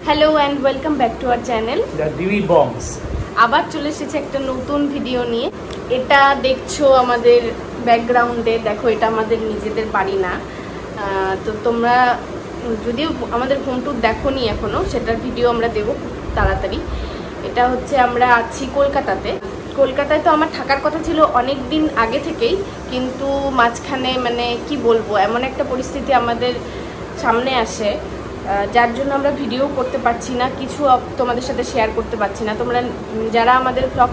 Hello and welcome back to our channel the DV box. আবার চলে এসেছে একটা নতুন ভিডিও নিয়ে। এটা দেখছো আমাদের ব্যাকগ্রাউন্ডে, দেখো এটা আমাদের নিজেদের বাড়ি না। তো তোমরা যদিও আমাদের হোম ট্যুর দেখো নি এখনও, সেটার ভিডিও আমরা দেবো খুব তাড়াতাড়ি। এটা হচ্ছে আমরা আছি কলকাতাতে। কলকাতায় তো আমার থাকার কথা ছিল অনেক দিন আগে থেকেই, কিন্তু মাঝখানে মানে কি বলবো, এমন একটা পরিস্থিতি আমাদের সামনে আসে যার জন্য আমরা ভিডিও করতে পারছি না, কিছু তোমাদের সাথে শেয়ার করতে পারছি না। তোমরা যারা আমাদের ভ্লগ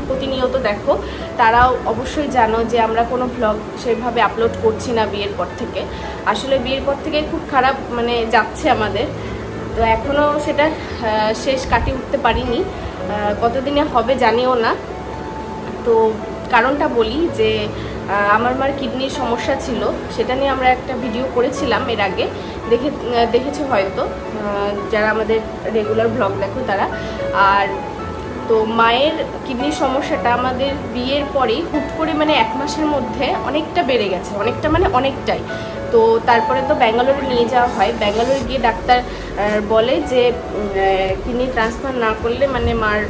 প্রতিনিয়ত দেখো তারাও অবশ্যই জানো যে আমরা কোনো ভ্লগ সেভাবে আপলোড করছি না বিয়ের পর থেকে। আসলে বিয়ের পর থেকে খুব খারাপ মানে যাচ্ছে আমাদের, তো এখনও সেটা শেষ কাটিয়ে উঠতে পারিনি। কতদিনে হবে জানিও না। তো কারণটা বলি যে আমার মার কিডনির সমস্যা ছিল, সেটা নিয়ে আমরা একটা ভিডিও করেছিলাম এর আগে, দেখেছো হয়তো যারা আমাদের রেগুলার ব্লগ দেখো তারা। আর তো মায়ের কিডনির সমস্যাটা আমাদের বিয়ের পরেই হুট করে মানে 1 মাসের মধ্যে অনেকটা বেড়ে গেছে, অনেকটা মানে অনেকটাই। তো তারপরে তো ব্যাঙ্গালোরে নিয়ে যাওয়া হয়। ব্যাঙ্গালোরে গিয়ে ডাক্তার বলে যে কিডনি ট্রান্সফার না করলে মানে মার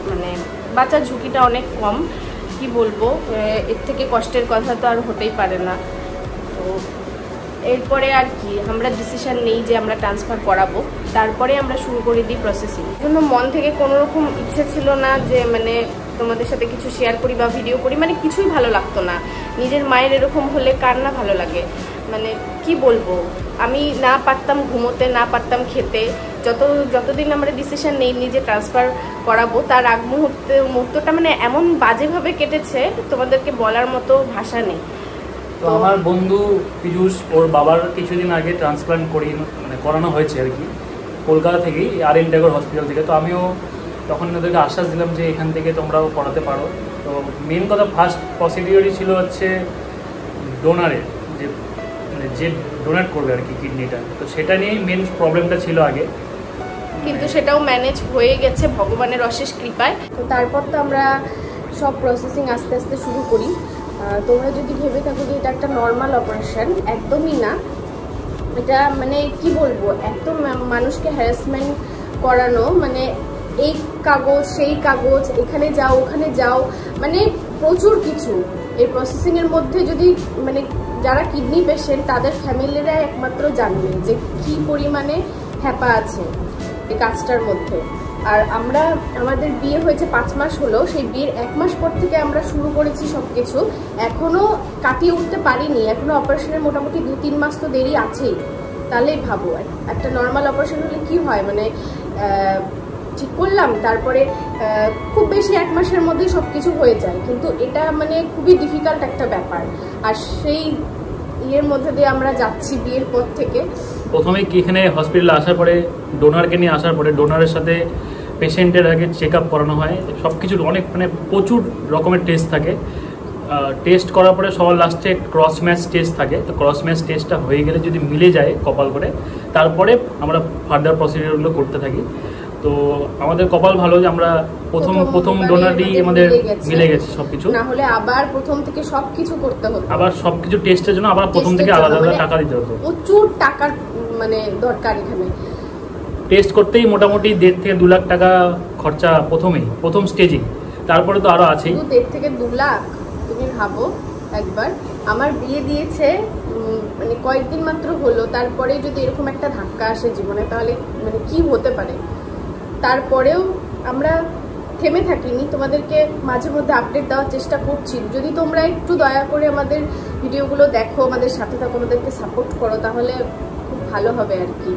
মানে বাঁচার ঝুঁকিটা অনেক কম। কি বলবো, এর থেকে কষ্টের কথা তো আর হতেই পারে না। তো এরপরে আর কি আমরা ডিসিশন নেই যে আমরা ট্রান্সফার করাবো, তারপরে আমরা শুরু করে দিই প্রসেসিং। জন্য মন থেকে কোনো রকম ইচ্ছে ছিল না যে মানে তোমাদের সাথে কিছু শেয়ার করি বা ভিডিও করি, মানে কিছুই ভালো লাগতো না। নিজের মায়ের এরকম হলে কার না ভালো লাগে, মানে কি বলবো, আমি না পারতাম ঘুমোতে, না পারতাম খেতে। যতদিন আমরা ডিসিশন নেই নিজে ট্রান্সফার করাবো, তার আগ মুহূর্তটা মানে এমন বাজেভাবে কেটেছে, তোমাদেরকে বলার মতো ভাষা নেই। তো আমার বন্ধু পীযূষ, ওর বাবার কিছুদিন আগে ট্রান্সপ্লান্ট করানো হয়েছে আর কি, কলকাতা থেকেই আর.এন. ট্যাগর হসপিটাল থেকে। তো আমিও তখন ওদেরকে আশ্বাস দিলাম যে এখান থেকে তোমরাও করাতে পারো। তো মেন কথা ফার্স্ট প্রসিডিওরই ছিল হচ্ছে ডোনারের, যে ডোনেট করবে আর কি কিডনিটা। তো সেটা নিয়েই মেন প্রবলেমটা ছিল আগে, কিন্তু সেটাও ম্যানেজ হয়ে গেছে ভগবানের অশেষ কৃপায়। তো তারপর তো আমরা সব প্রসেসিং আস্তে আস্তে শুরু করি। তোমরা যদি ভেবে থাকো যে এটা একটা নর্মাল অপারেশন, একদমই না। এটা মানে কি বলবো, একদম মানুষকে হ্যারাসমেন্ট করানো, মানে এই কাগজ সেই কাগজ, এখানে যাও ওখানে যাও, মানে প্রচুর কিছু। এই প্রসেসিংয়ের মধ্যে যদি মানে যারা কিডনি পেশেন্ট তাদের ফ্যামিলিরা একমাত্র জানবে যে কি পরিমাণে হ্যাপা আছে এই কাজটার মধ্যে। আর আমাদের বিয়ে হয়েছে 5 মাস হলো, সেই বিয়ের 1 মাস পর থেকে আমরা শুরু করেছি সব কিছু। এখনও কাটিয়ে উঠতে পারিনি, এখনও অপারেশনের মোটামুটি 2-3 মাস তো দেরি আছেই। তাহলেই ভাবো একটা নর্মাল অপারেশন হলে কি হয়, মানে ঠিক করলাম তারপরে খুব বেশি 1 মাসের মধ্যেই সব কিছু হয়ে যায়, কিন্তু এটা মানে খুবই ডিফিকাল্ট একটা ব্যাপার। আর সেই ইয়ের মধ্যে দিয়ে আমরা যাচ্ছি বিয়ের পর থেকে। প্রথমে কি এখানে হসপিটালে আসার পরে ডোনারকে নিয়ে আসার পরে ডোনারের সাথে পেশেন্টের আগে চেক আপ করানো হয়। সব কিছুর অনেক মানে প্রচুর রকমের টেস্ট থাকে। টেস্ট করার পরে সবার লাস্টে ক্রস ম্যাচ টেস্ট থাকে। তো ক্রস ম্যাচ টেস্টটা হয়ে গেলে যদি মিলে যায় কপাল করে, তারপরে আমরা ফার্দার প্রসিডিওরগুলো করতে থাকি। তো আমাদের কপাল ভালো যে আমরা প্রথম ডোনারই আমাদের মিলে গেছে সবকিছু, না হলে আবার প্রথম থেকে সবকিছু করতে হতো, আবার সবকিছু টেস্টের জন্য আবার প্রথম থেকে আলাদা টাকা দিতে হতো। প্রচুর টাকার মানে দরকার এখানে। টেস্ট করতেই মোটামুটি 1.5 থেকে 2 লাখ টাকা খরচা প্রথম স্টেজে। তারপরে তো আরো আছেই। 1.5 থেকে 2 লাখ তুমি ভাবো একবার। আমার বিয়ে দিয়েছে মানে কয়েকদিন মাত্র হলো, তারপরে যদি এরকম একটা ধাক্কা আসে জীবনে তাহলে মানে কি হতে পারে। তারপরেও আমরা থেমে থাকিনি, তোমাদেরকে মাঝে মধ্যে আপডেট দেওয়ার চেষ্টা করছি। যদি তোমরা একটু দয়া করে আমাদের ভিডিওগুলো দেখো, আমাদের সাথে থাকো, আমাদেরকে সাপোর্ট করো, তাহলে খুব ভালো হবে আর কি।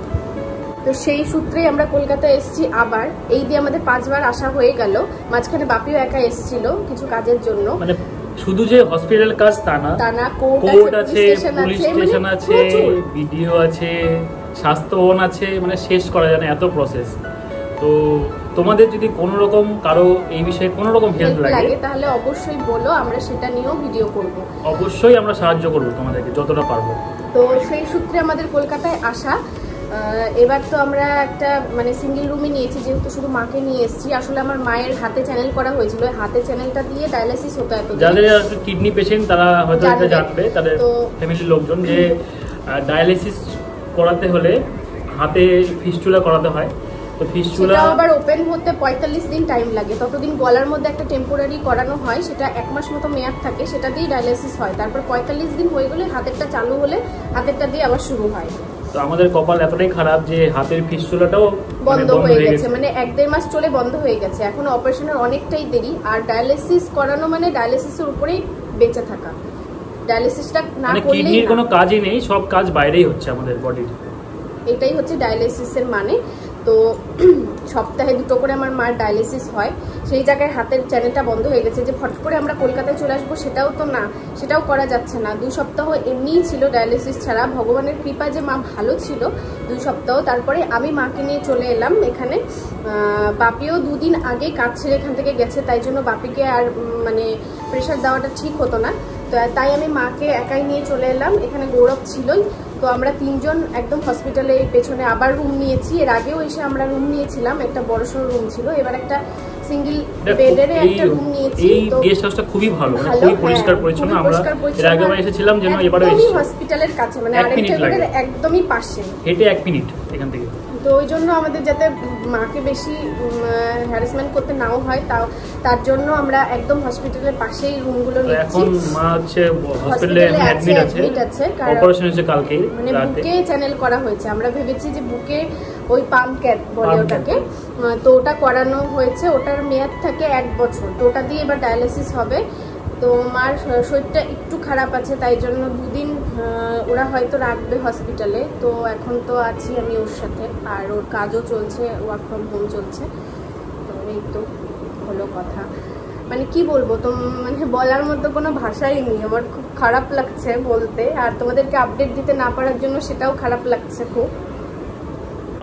তো সেই সূত্রেই আমরা কলকাতায় এসেছি আবার। এই দিয়ে আমাদের 5 বার আসা হয়ে গেল। মাঝখানে বাপিও একা এসেছিল কিছু কাজের জন্য। মানে শুধু যে হসপিটাল কাজ তা না, কোর্ট আছে, পুলিশ স্টেশন আছে, ভিডিও আছে, স্বাস্থ্য ভবন আছে, মানে শেষ করা যায় না এত প্রসেস। তো তোমাদের যদি কোনো রকম কারো এই বিষয়ে কোনো রকম হেল্প লাগে তাহলে অবশ্যই বলো, আমরা সেটা নিয়েও ভিডিও করব। অবশ্যই আমরা সাহায্য করব তোমাদেরকে যতটা পারবো। তো সেই সূত্রে আমাদের কলকাতায় আসা। এবার তো আমরা একটা মানে সিঙ্গেল রুমে নিয়েছি, যেহেতু শুধু মাকে নিয়ে এসেছি। আসলে আমার মায়ের হাতে চ্যানেল করা হয়েছিল, হাতে চ্যানেলটা দিয়ে ডায়ালিসিস হতো। এত যাদের কিডনি পেশেন্ট তারা হয়তো এটা জানবে, তাদের ফ্যামিলির লোকজন, যে ডায়ালিসিস করাতে হলে হাতে ফিস্টুলা করাতে হয়। তো তো ফিস্টুলা আবার ওপেন হতে 45 দিন টাইম লাগে। ততদিন গলার মধ্যে একটা টেম্পোরারি করানো হয়, সেটা 1 মাস মতো মেয়াদ থাকে, সেটা দিয়ে ডায়ালিসিস হয়। তারপর 45 দিন হয়ে গেলে হাতেরটা চালু হলে হাতেরটা দিয়ে আবার শুরু হয়। তো আমাদের কপাল এতটাই খারাপ যে হাতের ফিস্টুলাটাও বন্ধ হয়ে গেছে, মানে 1-1.5 মাস চলে বন্ধ হয়ে গেছে। এখন অপারেশনের অনেকটাই দেরি। আর ডায়ালিসিস করানো মানে ডায়ালিসিসের উপরেই বেঁচে থাকা। ডায়ালিসিসটা না করলেই কিডনির কোনো কাজই নেই, সব কাজ বাইরেই হচ্ছে আমাদের বডির। এটাই হচ্ছে ডায়ালিসিসের মানে। তো সপ্তাহে 2টো করে আমার মার ডায়ালিসিস হয়। সেই জায়গায় হাতের চ্যানেলটা বন্ধ হয়ে গেছে। যে ফট করে আমরা কলকাতায় চলে আসবো সেটাও তো না, সেটাও করা যাচ্ছে না। 2 সপ্তাহ এমনিই ছিল ডায়ালিসিস ছাড়া। ভগবানের কৃপায় যে মা ভালো ছিল 2 সপ্তাহ। তারপরে আমি মাকে নিয়ে চলে এলাম এখানে। বাপিও 2 দিন আগে কাজ ছেড়ে এখান থেকে গেছে, তাই জন্য বাপিকে আর মানে প্রেশার দেওয়াটা ঠিক হতো না। তো তাই আমি মাকে একাই নিয়ে চলে এলাম। এখানে গৌরব ছিলই। তো আমরা 3 জন একদম হসপিটালে পেছনে আবার রুম নিয়েছি। এর আগেও এসে আমরা রুম নিয়েছিলাম, একটা বড়সড় রুম ছিল। এবার একটা সিঙ্গেল বেডের একটা রুম নিয়েছি। তো গেস্ট হাউসটা খুবই ভালো, মানে খুবই পরিষ্কার পরিচ্ছন্ন। আমরা এর আগেও এসেছিলাম, যেন এবারও এসেছি। হসপিটালের কাছে, মানে আরেকটা একদমই পাশে, হেঁটে 1 মিনিট এখান থেকে। তো ওই জন্য আমাদের যাতে মাকে বেশি হ্যারাসমেন্ট করতে নাও হয়, তার জন্য আমরা একদম হসপিটালের পাশেই রুমগুলো নিচ্ছি। এখন মা হচ্ছে হসপিটালে অ্যাডমিট আছে, অপারেশন হয়েছে কালকে, মানে বুকে চ্যানেল করা হয়েছে। আমরা ভেবেছি যে বুকে ওই পাম্প ক্যাট বলে ওটাকে, তো ওটা করানো হয়েছে। ওটার মেয়াদ থাকে 1 বছর। তো ওটা দিয়ে এবার ডায়ালিসিস হবে। তো মার শরীরটা একটু খারাপ আছে, তাই জন্য 2 দিন ওরা হয়তো রাখবে হসপিটালে। তো এখন তো আছি আমি ওর সাথে, আর ওর কাজও চলছে, ওয়ার্ক ফ্রম হোম চলছে। তো এই তো হলো কথা। মানে কি বলবো, তো মানে বলার মতো কোনো ভাষাই নেই। আমার খুব খারাপ লাগছে বলতে, আর তোমাদেরকে আপডেট দিতে না পারার জন্য সেটাও খারাপ লাগছে খুব।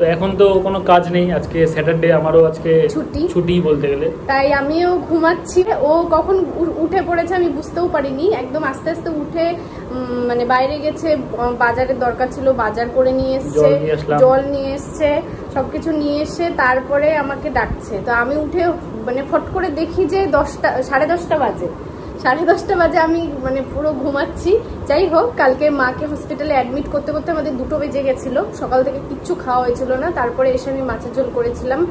তো এখন তো কোনো কাজ নেই, আজকে স্যাটারডে, আমারও আজকে ছুটি বলতে গেলে। তাই আমিও ঘুমাচ্ছি। ও কখন উঠে পড়েছে আমি বুঝতেও পারিনি। একদম আস্তে আস্তে উঠে মানে বাইরে গেছে, বাজারের দরকার ছিল, বাজার করে নিয়ে এসছে, জল নিয়ে এসছে, সবকিছু নিয়ে এসে তারপরে আমাকে ডাকছে। তো আমি উঠে মানে ফট করে দেখি যে 10টা বাজে। 10:30 বাজে আমি মানে পুরো ঘুমাচ্ছি। যাই হোক, কালকে মাকে হসপিটালে অ্যাডমিট করতে করতে আমাদের 2টো বেজে গেছিলো। সকাল থেকে কিচ্ছু খাওয়া হয়েছিল না। তারপরে এসে আমি মাছের ঝোল করেছিলাম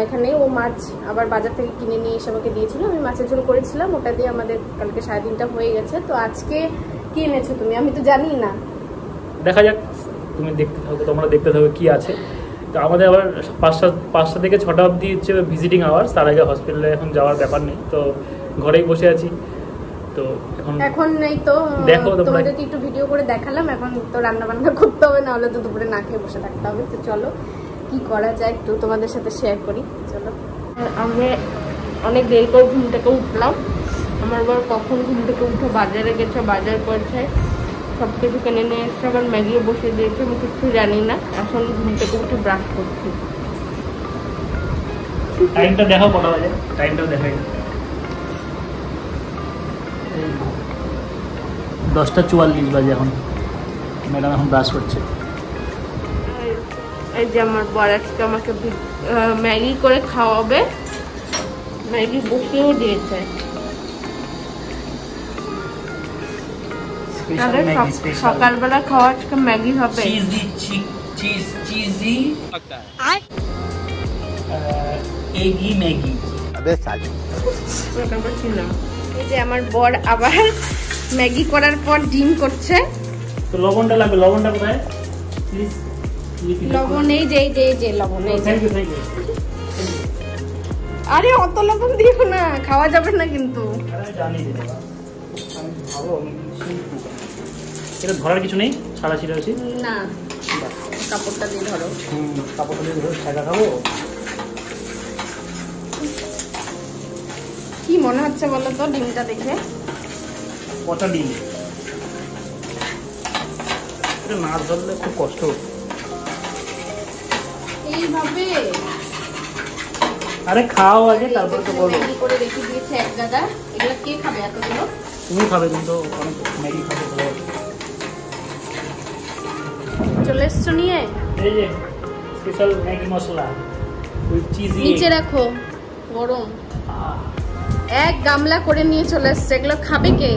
এখানে। ও মাছ আবার বাজার থেকে কিনে নিয়ে এসে আমাকে দিয়েছিল, আমি মাছের ঝোল করেছিলাম। ওটা দিয়ে আমাদের কালকে 3:30টা হয়ে গেছে। তো আজকে কি এনেছো তুমি? আমি তো জানি না, দেখা যাক, তুমি দেখতে থাকো, তোমরা দেখতে থাকো কি আছে। তো আমাদের আবার 5টা থেকে 6টা অবধি হচ্ছে ভিজিটিং আওয়ার্স। তার আগে হসপিটালে এখন যাওয়ার ব্যাপার নেই, তো ঘরেই বসে আছি। তো এখন নেই, তো দেখো তোমাদেরকে একটু ভিডিও করে দেখালাম। এখন তো রান্না বান্না করতে হবে, না হলে তো দুপুরে না খেয়ে বসে থাকতে হবে। তো চলো কি করা যায় একটু তোমাদের সাথে শেয়ার করি। চলো, আমি অনেক দেরি করে ঘুম থেকে উঠলাম। আমার বর কখন ঘুম থেকে উঠে বাজারে গেছে, বাজার করছে, সব কিছু কিনে নিয়ে এসছে, আবার ম্যাগিও বসিয়ে দিয়েছে। আমি কিছু জানি না। এখন ঘুম থেকে উঠে ব্রাশ করছি। টাইমটা দেখো কটা বাজে, টাইমটাও দেখাই। 10:44 বাজে এখন। ম্যাডাম এখন ব্রাশ করছে। এই যে আমার বর আজকে আমাকে ম্যাগি করে খাওয়াবে, ম্যাগি বসিয়েও দিয়েছে। সকালবেলা খাওয়া আজকে ম্যাগি হবে। Cheesy eggy Maggi. এই যে আমার বর আবার ম্যাগি করার পর ডিম করছে। তো লবণটা লাগবে, লবণটা কোথায় প্লিজ? লবণ এই যে লবণ এই যে। আরে অত লবণ দিও না, খাওয়া যাবে না কিন্তু। এটা ধরার কিছু নেই, সারা ছিঁড়া আছে না, কাপড়টা দিয়ে ধরো। কাপড়টা দিয়ে ধরো, সাদা খাবো। কি মনে হচ্ছে বলো তো ডিমটা দেখে? কটা ডিম? এটা না ধরলে খুব কষ্ট হচ্ছে। এইভাবে আরে খাও আগে, তারপর তো বলো। ম্যাগি করে রেখে দিয়েছে এক গাদা। এগুলো কে খাবে এতগুলো? তুমি খাবে, কিন্তু অনেক ম্যাগি খাবে ভালো। চলে এসছো নিয়ে? এই যে special Maggi masala with cheesy. নিচে রাখো, গরম। এক গামলা করে নিয়ে চলে এসছে। এগুলো খাবে কে?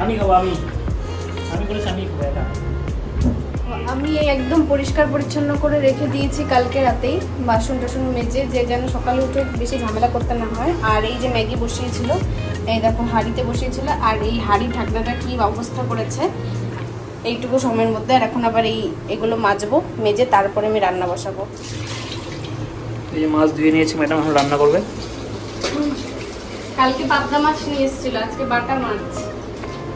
আমি খাবো। আমি করেছি, আমি খাবো এটা। আমি একদম পরিষ্কার পরিচ্ছন্ন করে রেখে দিয়েছি কালকে রাতেই, বাসন টাসন মেজে, যে যেন সকালে উঠে বেশি ঝামেলা করতে না হয়। আর এই যে ম্যাগি বসিয়েছিল, এই দেখো হাঁড়িতে বসিয়েছিল, আর এই হাঁড়ি ঢাকনাটা কি অবস্থা করেছে এইটুকু সময়ের মধ্যে। আর এখন আবার এগুলো মাজবো, মেজে তারপরে আমি রান্না বসাবো। এই যে মাছ ধুয়ে নিয়েছি ম্যাডাম, এখন রান্না করবে। কালকে পাবদা মাছ নিয়ে এসেছিল, আজকে বাটা মাছ।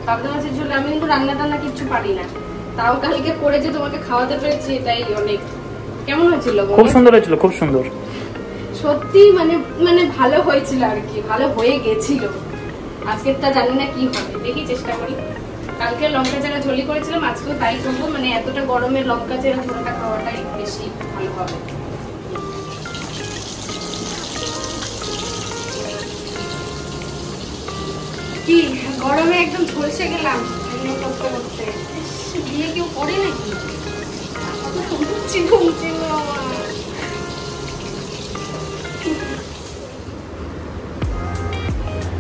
পাবদা মাছের ঝোল আমি কিন্তু রান্না টান্না কিছু পারি না, তাও কালকে করে যে তোমাকে খাওয়াতে পেরেছি এটাই অনেক। কেমন হয়েছিল? খুব সুন্দর হয়েছিল, খুব সুন্দর সত্যি, মানে ভালো হয়েছিল আর কি, ভালো হয়ে গেছিল। আজকেরটা জানি না কি হবে, দেখি চেষ্টা করি। কালকে লঙ্কা চেরা ঝোলি করেছিলাম, আজকেও তাই করবো। মানে এতটা গরমে লঙ্কা চেরা ঝোলটা খাওয়াটাই বেশি ভালো হবে। কি গরমে একদম ঝলসে গেলাম করতে করতে। বিয়ে কেউ করে নাকি?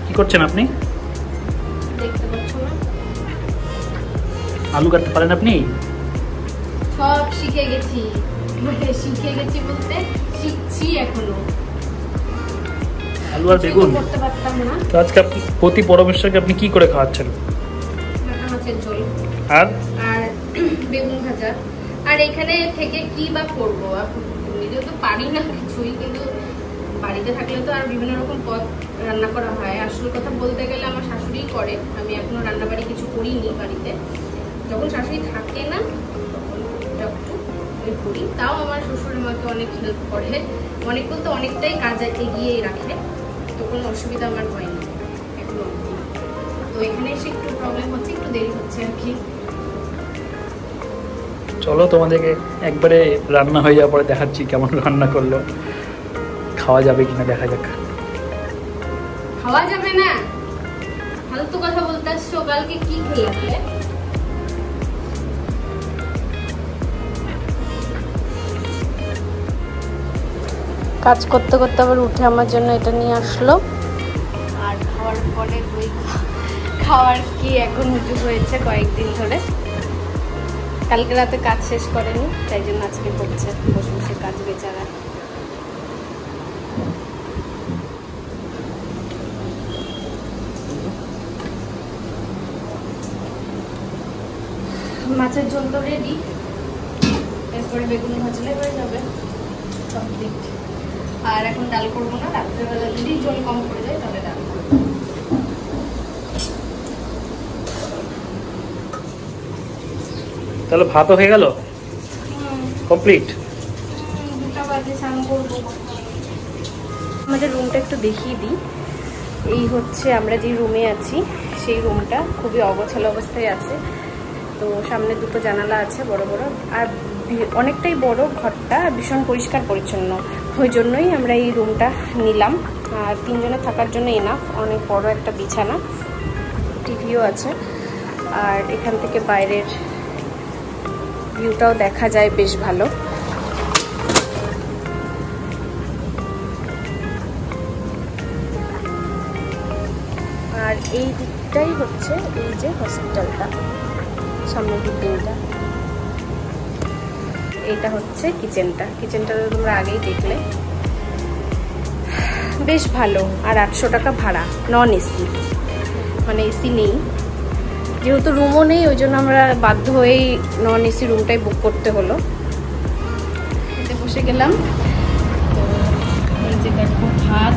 কি করছেন আপনি? দেখতে পাচ্ছ না? আলু কাটতে পারেন আপনি? সব শিখে গেছি, শিখে গেছি বলতে শিখছি এখনো। আলু আর বেগুন করতে পারতাম না। তো আজকে আপনি প্রতি পরমেশ্বরকে আপনি কি করে খাওয়াচ্ছেন? মাছের ঝোল আর বেগুন ভাজা। আর এখানে থেকে কি বা করবো, নিজেও তো পারি না কিছুই, কিন্তু বাড়িতে থাকলে তো আর বিভিন্ন রকম পদ রান্না করা হয়। আসল কথা বলতে গেলে আমার শাশুড়িই করে, আমি এখনো রান্না বাড়ি কিছু করিনি বাড়িতে। যখন শাশুড়ি থাকে না তখন একটু আমি করি, তাও আমার শ্বশুর মাকে অনেক হেল্প করে, অনেক বলতে অনেকটাই কাজ এগিয়ে রাখে, তো কোনো অসুবিধা আমার হয়নি এখনো। তো এখানে এসে একটু প্রবলেম হচ্ছে, একটু দেরি হচ্ছে আর কি। চলো তোমাদেরকে একবারে রান্না হয়ে যাওয়ার পরে দেখাচ্ছি কেমন রান্না করলো, খাওয়া যাবে কিনা দেখা যাক। খাওয়া যাবে না, ফালতু কথা বলতে আসছো। কালকে কি খেলে? কাজ করতে করতে আবার উঠে আমার জন্য এটা নিয়ে আসলো। আর খাওয়ার পরে খাওয়ার কি এখন উঁচু হয়েছে কয়েকদিন ধরে, কালকে রাতে কাজ শেষ করেনি, তাই জন্য আজকে করছে বসে বসে কাজ বেচারা। মাছের ঝোল তো রেডি, এরপরে বেগুন ভাজলে হয়ে যাবে কমপ্লিট। আর এখন ডাল করবো না, রাত্রেবেলা যদি ঝোল কম পড়ে যায় তাহলে ডাল করবো। তাহলে ভাতও হয়ে গেল কমপ্লিট। 2টা বাজে স্নান করবো। আমাদের রুমটা একটু দেখিয়ে দিই। এই হচ্ছে আমরা যে রুমে আছি, সেই রুমটা খুবই অগোছালো অবস্থায় আছে। তো সামনে 2টো জানালা আছে বড় বড়, আর অনেকটাই বড় ঘরটা, ভীষণ পরিষ্কার পরিচ্ছন্ন। ওই জন্যই আমরা এই রুমটা নিলাম। আর 3 জনে থাকার জন্য এনাফ, অনেক বড় একটা বিছানা, টিভিও আছে। আর এখান থেকে বাইরের ভিউটাও দেখা যায় বেশ ভালো। আর এই দিকটাই হচ্ছে এই যে হসপিটালটা, সামনের বিল্ডিংটা। এইটা হচ্ছে কিচেনটা, কিচেনটা তোমরা আগেই দেখলে। বেশ ভালো। আর 800 টাকা ভাড়া, নন এসি, মানে এসি নেই। যেহেতু রুমও নেই ওই জন্য আমরা বাধ্য হয়েই নন এসি রুমটাই বুক করতে হলো। এতে বসে গেলাম। তো এই যে দেখো ভাত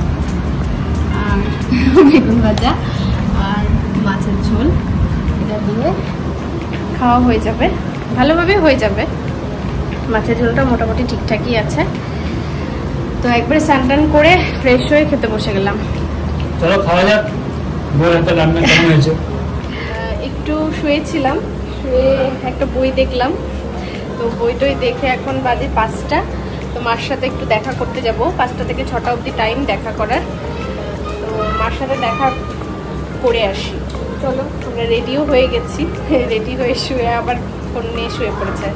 আর বেগুন ভাজা আর মাছের ঝোল, এটা দিয়ে খাওয়া হয়ে যাবে, ভালোভাবে হয়ে যাবে। মাছের ঝোলটা মোটামুটি ঠিকঠাকই আছে। তো একবারে স্নান করে ফ্রেশ হয়ে খেতে বসে গেলাম। চলো খাওয়া যাক। রান্না কেমন হয়েছে? একটু শুয়েছিলাম, শুয়ে একটা বই দেখলাম। তো বইটই দেখে এখন বাজে 5টা। তো মার সাথে একটু দেখা করতে যাব, 5টা থেকে 6টা অবধি টাইম দেখা করার। তো মার সাথে দেখা করে আসি। চলো, আমরা রেডিও হয়ে গেছি, রেডি হয়ে শুয়ে আবার ফোন নিয়ে শুয়ে পড়েছে।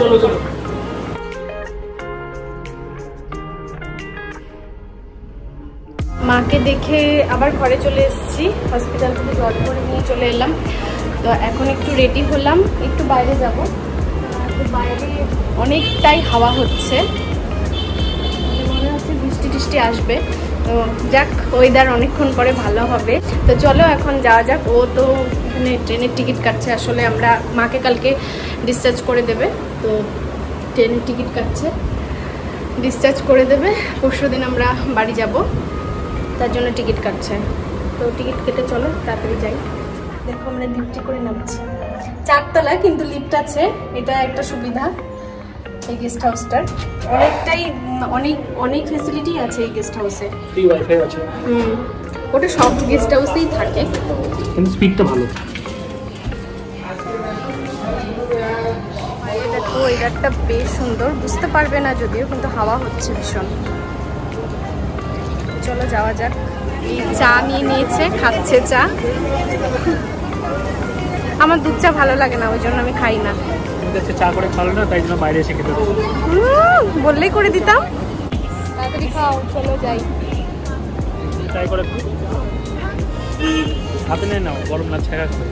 চলো চলো। মাকে দেখে আবার ঘরে চলে এসেছি, হসপিটাল থেকে জল করে নিয়ে চলে এলাম। তো এখন একটু রেডি হলাম, একটু বাইরে যাব। বাইরে অনেকটাই হাওয়া হচ্ছে, মনে হচ্ছে বৃষ্টি টিষ্টি আসবে। তো যাক, ওয়েদার অনেকক্ষণ পরে ভালো হবে। তো চলো এখন যাওয়া যাক। ও তো এখানে ট্রেনের টিকিট কাটছে। আসলে আমরা মাকে কালকে ডিসচার্জ করে দেবে, তো ট্রেনের টিকিট কাটছে, ডিসচার্জ করে দেবে। পরশুদিন আমরা বাড়ি যাব, তার জন্য টিকিট কাটছে। তো টিকিট কেটে চলো তাড়াতাড়ি যাই। দেখো আমরা লিফটে করে নামছি, 4 তলা কিন্তু লিফট আছে, এটা একটা সুবিধা। এই গেস্ট হাউসটার অনেকটাই অনেক ফ্যাসিলিটি আছে এই গেস্ট হাউসে। ফ্রি ওয়াইফাই আছে। ওটা সব গেস্ট হাউসেই থাকে, কিন্তু স্পিডটা ভালো। দেখো ওয়েদারটা বেশ সুন্দর, বুঝতে পারবে না যদিও, কিন্তু হাওয়া হচ্ছে ভীষণ। চলো যাওয়া যাক। এই চা নিয়ে নিয়েছে, খাচ্ছে চা। আমার দুধ চা ভালো লাগে না, ওই জন্য আমি খাই না। চা করে খাওয়ালো না, তাই জন্য বাইরে এসে খেতে বললেই করে দিতাম। তাড়াতাড়ি খাও, চলো যাই। ট্রাই করে হাতে নিয়ে নাও, গরম না ছেঁকা খাবে।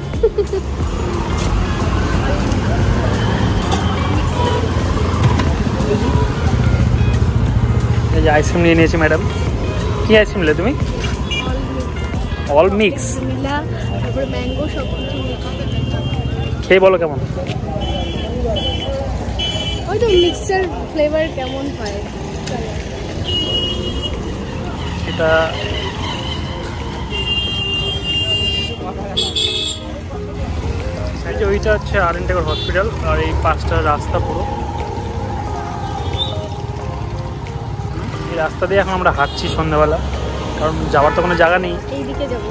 এই যে আইসক্রিম নিয়ে নিয়েছি ম্যাডাম। কি আইসক্রিম নিলে তুমি? অল মিক্স, তারপরে ম্যাঙ্গো, সব কিছু খেয়ে বলো কেমন। ওই তো মিক্সচার ফ্লেভার কেমন হয় এটা। এই যে ওইটা হচ্ছে আর.এন. টেগোর হসপিটাল, আর এই 5টা রাস্তা পুরো। এই রাস্তা দিয়ে এখন আমরা হাঁটছি সন্ধ্যাবেলা, কারণ যাওয়ার তো কোনো জায়গা নেই। এইদিকে যাবো।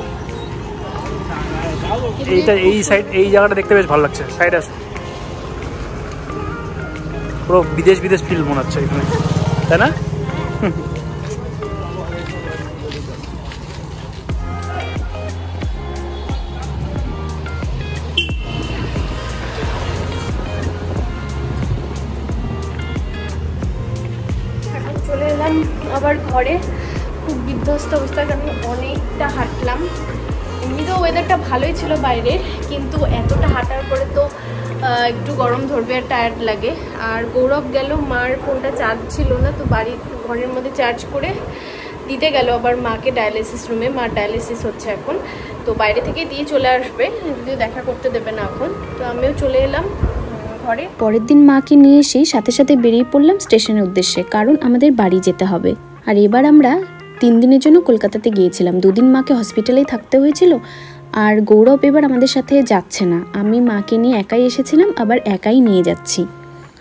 এই সাইড, এই জায়গাটা দেখতে বেশ ভালো লাগছে। সাইড আছে পুরো বিদেশ ফিল মনে হচ্ছে এখানে, তাই না? চলে এলাম আবার ঘরে, খুব বিধ্বস্ত অবস্থা, কারণ অনেকটা হাঁটলাম। এমনিতেও ওয়েদারটা ভালোই ছিল বাইরের, কিন্তু এতটা হাঁটার পরে তো একটু গরম ধরবে আর টায়ার্ড লাগে। আর গৌরব গেল, মার ফোনটা চার্জ ছিল না, তো ঘরের মধ্যে চার্জ করে দিতে গেল আবার মাকে ডায়ালিসিস রুমে। মার ডায়ালিসিস হচ্ছে এখন, তো বাইরে থেকে দিয়ে চলে আসবে, যদিও দেখা করতে দেবে না এখন। তো আমিও চলে এলাম ঘরে। পরের দিন মাকে নিয়ে এসেই সাথে সাথে বেরিয়ে পড়লাম স্টেশনের উদ্দেশ্যে, কারণ আমাদের বাড়ি যেতে হবে। আর এবার আমরা 3 দিনের জন্য কলকাতাতে গিয়েছিলাম। 2 দিন মাকে হসপিটালেই থাকতে হয়েছিল, আর গৌরব এবার আমাদের সাথে যাচ্ছে না। আমি মাকে নিয়ে একাই এসেছিলাম, আবার একাই নিয়ে যাচ্ছি।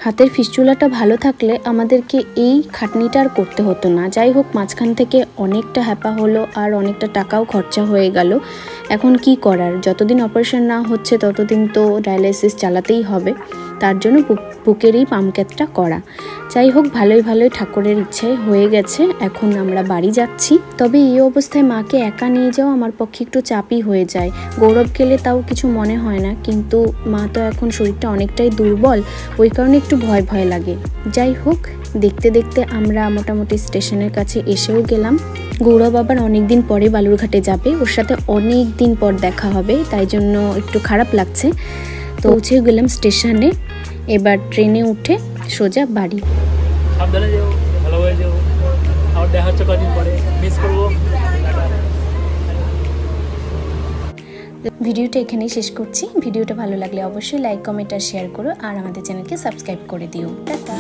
হাতের ফিস্টুলাটা ভালো থাকলে আমাদেরকে এই খাটনিটা আর করতে হতো না। যাই হোক, মাঝখান থেকে অনেকটা হ্যাপা হলো, আর অনেকটা টাকাও খরচা হয়ে গেল। এখন কি করার, যতদিন অপারেশন না হচ্ছে ততদিন তো ডায়ালিসিস চালাতেই হবে, তার জন্য বুকেরই পাম্পক্যাটটা করা। যাই হোক, ভালোই ঠাকুরের ইচ্ছায় হয়ে গেছে। এখন আমরা বাড়ি যাচ্ছি। তবে এই অবস্থায় মাকে একা নিয়ে যাওয়া আমার পক্ষে একটু চাপই হয়ে যায়। গৌরব গেলে তাও কিছু মনে হয় না, কিন্তু মা তো এখন শরীরটা অনেকটাই দুর্বল, ওই কারণে একটু ভয় লাগে। যাই হোক, দেখতে দেখতে আমরা মোটামুটি স্টেশনের কাছে এসেও গেলাম। গৌরব আবার অনেকদিন পরে বালুরঘাটে যাবে, ওর সাথে অনেক দিন পর দেখা হবে, তাই জন্য একটু খারাপ লাগছে। তো পৌঁছে গেলাম স্টেশনে। এবার ট্রেনে উঠে সোজা বাড়ি। সাবধানে যেও, ভালো হয়ে যেও, আবার দেখা হচ্ছে কদিন পরে, মিস করবো। ভিডিওটা এখানেই শেষ করছি। ভিডিওটা ভালো লাগলে অবশ্যই লাইক, কমেন্ট আর শেয়ার করো, আর আমাদের চ্যানেলকে সাবস্ক্রাইব করে দিও। টাটা।